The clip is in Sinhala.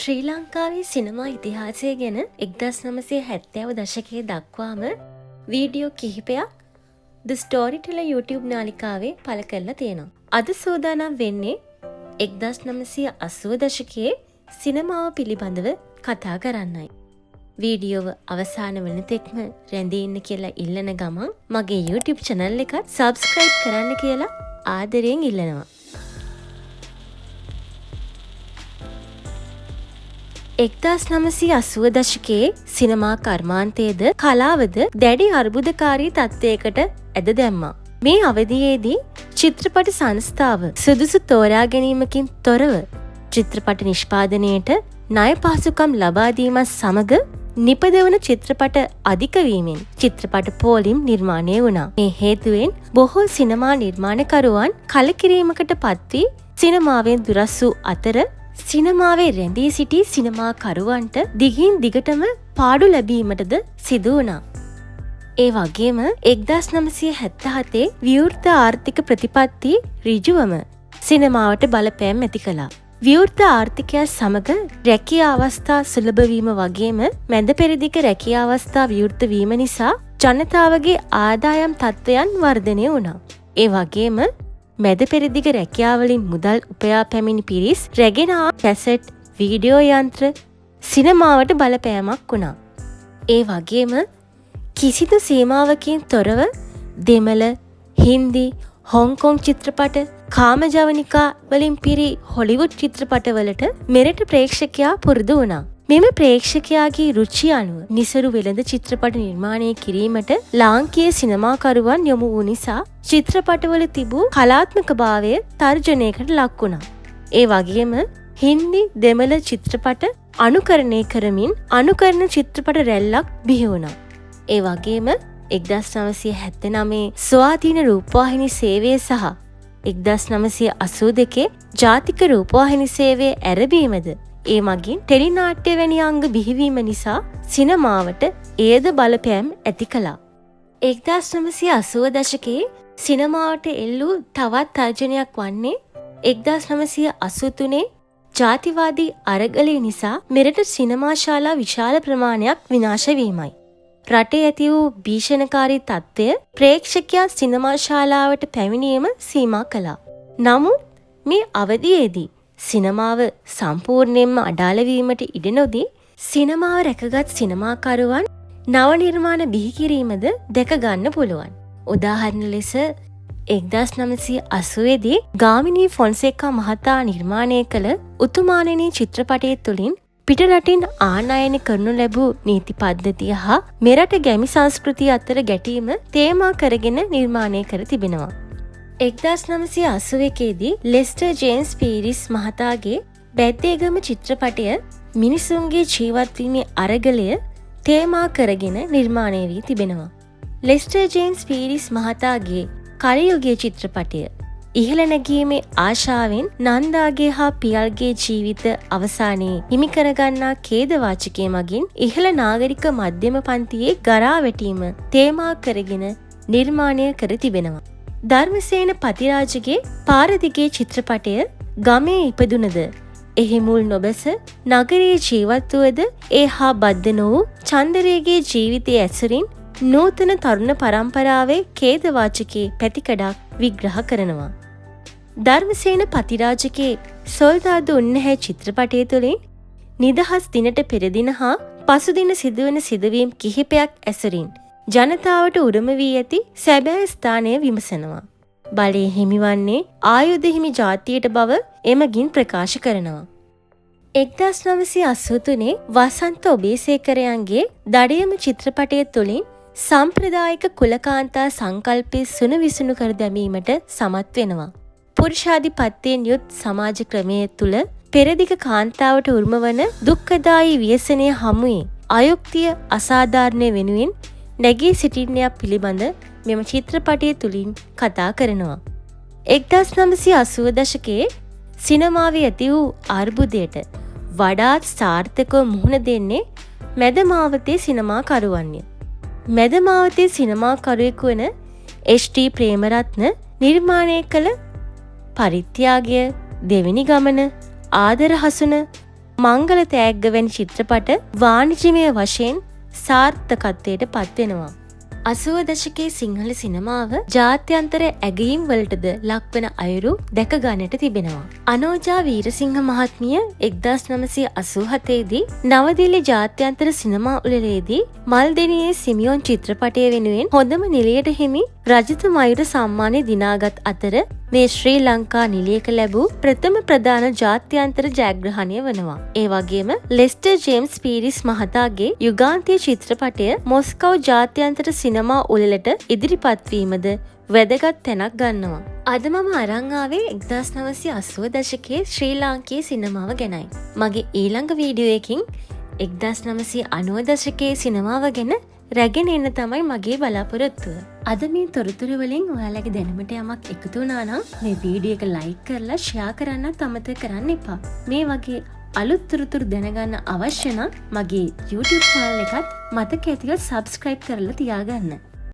ශ්‍රී ලංකාවේ සිනමා ඉතිහාසය ගැන 1970 දශකයේ දක්වාම වීඩියෝ කිහිපයක් The Storyteller YouTube නාලිකාවේ පළ කරලා තියෙනවා. අද සූදානම් වෙන්නේ 1980 දශකයේ සිනමාව පිළිබඳව කතා කරන්නයි. වීඩියෝව අවසාන වන තෙක්ම රැඳී ඉන්න කියලා ඉල්ලන ගමන් මගේ YouTube channel එකත් subscribe කරන්න කියලා ආදරයෙන් ඉල්ලනවා. 1980 දශකයේ සිනමා කර්මාන්තයේද කලාවද දැඩි අර්බුදකාරී තත්ත්වයකට ඇද දැම්මා. මේ අවධියේදී චිත්‍රපට සංස්ථාව සුදුසු තෝරා ගැනීමකින් තොරව චිත්‍රපට නිෂ්පාදනයට ණය පහසුකම් ලබා දීමත් සමග නිපදවන චිත්‍රපට අධික වීමෙන් චිත්‍රපට පෝලිම් නිර්මාණය වුණා. මේ හේතුවෙන් බොහෝ සිනමා නිර්මාණකරුවන් කලකිරීමකට පත් වී සිනමාවෙන් දුරස් වූ අතර සිනමාවේ රැඳී සිටි සිනමාකරුවන්ට දිගින් දිගටම පාඩු ලැබීමටද සිදු වුණා. ඒ වගේම 1977 විවෘත ආර්ථික ප්‍රතිපත්ති ඍජුවම සිනමාවට බලපෑම් ඇති කළා. විවෘත ආර්ථිකය සමග රැකියා අවස්ථා සුලභ වීම වගේම මැද පෙරදිග රැකියා අවස්ථා විවෘත වීම නිසා ජනතාවගේ ආදායම් තත්ත්වයන් වර්ධනය වුණා. ඒ වගේම මැද පෙරදිග රැකියාවලින් මුදල් උපයා පැමිණි පිරිස් රැගෙන කැසට් වීඩියෝ යන්ත්‍ර සිනමාවට බලපෑමක් වුණා. ඒ වගේම කිසිදු සීමාවකින් තොරව දෙමළ, හින්දි, හොංකොං චිත්‍රපට, කාමජවනිකා වලින් පිරි හොලිවුඩ් චිත්‍රපටවලට මෙරට ප්‍රේක්ෂකයා පුරුදු වුණා. මෙම ප්‍රේක්ෂකයාගේ රුචිය අනුව නිසරු වෙළඳ චිත්‍රපට නිර්මාණය කිරීමට ලාංකීය සිනමාකරුවන් යොමු වූ නිසා චිත්‍රපටවල තිබූ කලාත්මක භාවය තර්ජනයකට ලක් වුණා. ඒ වගේම හින්දි දෙමළ චිත්‍රපට අනුකරණය කරමින් අනුකරණ චිත්‍රපට රැල්ලක් බිහි වුණා. ඒ වගේම 1979 ස්වාධීන රූපවාහිනී සේවය සහ 1982 ජාතික රූපවාහිනී සේවය ඇරඹීමද ඒ මගින් ටෙලිනාට්‍ය වැනි අංග බිහිවීම නිසා සිනමාවට එයද බලපෑම් ඇති කළා. 1980 දශකයේ සිනමාවට එල්ලූ තවත් තර්ජනයක් වන්නේ 1983 ජාතිවාදී අරගලය නිසා මෙරට සිනමාශාලා විශාල ප්‍රමාණයක් විනාශ වීමයි. රටේ ඇති වූ භීෂණකාරී තත්ත්වය ප්‍රේක්ෂකයා සිනමාශාලාවට පැමිණීම සීමා කළා. නමුත් මේ අවධියේදී සිනමාව සම්පූර්ණයෙන්ම අඩාල වීමට ඉඩ නොදී සිනමාව රැකගත් සිනමාකරුවන් නව නිර්මාණ බිහි කිරීමද දැක ගන්න පුළුවන්. උදාහරණ ලෙස 1980 දී ගාමිණී ෆොන්සේකා මහතා නිර්මාණය කළ උතුමාණෙනි චිත්‍රපටය තුළින් පිටරටින් ආනයනය කරනු ලැබූ නීති පද්ධතිය හා මෙරට ගැමි සංස්කෘතිය අතර ගැටීම තේමා කරගෙන නිර්මාණය කර තිබෙනවා. 1981 දී ලෙස්ටර් ජේම්ස් පීරිස් මහතාගේ බැද්දේගම චිත්‍රපටය මිනිසුන්ගේ ජීවත්වීමේ අරගලය තේමා කරගෙන නිර්මාණය වී තිබෙනවා. ලෙස්ටර් ජේම්ස් පීරිස් මහතාගේ කලියුගයේ චිත්‍රපටය ඉහළ නැගීමේ ආශාවෙන් නන්දාගේ හා පියල්ගේ ජීවිත අවසානයේ හිමි කරගන්නා ඛේදවාචකය මගින් ඉහළ නාගරික මධ්‍යම පන්තියේ ගරා වැටීම තේමා කරගෙන නිර්මාණය කර තිබෙනවා. ධර්මසේන පතිරාජගේ පාරදිගේ චිත්‍රපටය ගමේ ඉපදුනද එහි මුල් නොබැස නගරයේ ජීවත් වුවද ඒ හා බද්ධ නොවූ චන්දරේගේ ජීවිතය ඇසුරින් නූතන තරුණ පරම්පරාවේ ඛේදවාචකයේ පැතිකඩක් විග්‍රහ කරනවා. ධර්මසේන පතිරාජගේ සොල්දාදු උන්නැහැ චිත්‍රපටය තුළින් නිදහස් දිනට පෙරදින හා පසුදින සිදුවන සිදුවීම් කිහිපයක් ඇසුරින් ජනතාවට උරුම වී ඇති සැබෑ ස්ථානය විමසනවා. බලය හිමිවන්නේ ආයුධ හිමි ජාතියට බව එමගින් ප්‍රකාශ කරනවා. 1983 වසන්ත ඔබේසේකරයන්ගේ දඩයම චිත්‍රපටය තුළින් සම්ප්‍රදායික කුලකාන්තා සංකල්පය සුණු විසුණු කර දැමීමට සමත් වෙනවා. පුරුෂාධිපත්‍යයෙන් යුත් සමාජ ක්‍රමය තුළ පෙරදිග කාන්තාවට උරුම වන දුක්ඛදායී ව්‍යසනය හමුවේ අයුක්තිය අසාධාරණය වෙනුවෙන් නැගී සිටින්නයක් පිළිබඳ මෙම චිත්‍රපටය තුළින් කතා කරනවා. 1980 දශකයේ සිනමාවේ ඇති වූ අර්බුදයට වඩාත් සාර්ථකව මුහුණ දෙන්නේ මැදමාවතේ සිනමාකරුවන්ය. මැදමාවතේ සිනමාකරුවෙකු වන එච්.ටී. ප්‍රේමරත්න නිර්මාණය කළ පරිත්‍යාගය, දෙවෙනි ගමන, ආදර හසුන, මංගල තෑග්ග වැනි චිත්‍රපට වාණිජමය වශයෙන් සාර්ථකත්වයට පත්වෙනවා. 80 දශකයේ සිංහල සිනමාව ජාත්‍යන්තර ඇගයීම් වලටද ලක්වන අයුරු දැක ගන්නට තිබෙනවා. අනෝජා වීරසිංහ මහත්මිය 1987 දී නවදිල්ලි ජාත්‍යන්තර සිනමා උළෙලේදී මල්දෙනියේ සිමියොන් චිත්‍රපටය වෙනුවෙන් හොඳම නිළියට හිමි රජත මයුර සම්මානය දිනාගත් අතර මේ ශ්‍රී ලංකා නිළියක ලැබූ ප්‍රථම ප්‍රධාන ජාත්‍යන්තර ජයග්‍රහණය වනවා. ඒ වගේම ලෙස්ටර් ජේම්ස් පීරිස් මහතාගේ යුගාන්තීය චිත්‍රපටය මොස්කව් ජාත්‍යන්තර සිනමා උළෙලට ඉදිරිපත් වීමද වැදගත් තැනක් ගන්නවා. අද මම අරන් ආවේ 1980 දශකයේ ශ්‍රී ලාංකීය සිනමාව ගැනයි. මගේ ඊළඟ වීඩියෝ එකකින් 1990 දශකයේ සිනමාව ගැන රැගෙන එන්න තමයි මගේ බලාපොරොත්තුව. අද මේ තොරතුරු වලින් ඔයාලගේ දැනුමට යමක් එකතු වුණා නම් මේ වීඩියෝ එක ලයික් කරලා ෂෙයා කරන්නත් අමතක කරන්න එපා. මේ වගේ අලුත් තොරතුරු දැනගන්න අවශ්‍ය නම් මගේ YouTube channel එකත් මතක ඇතිව subscribe කරලා තියාගන්න.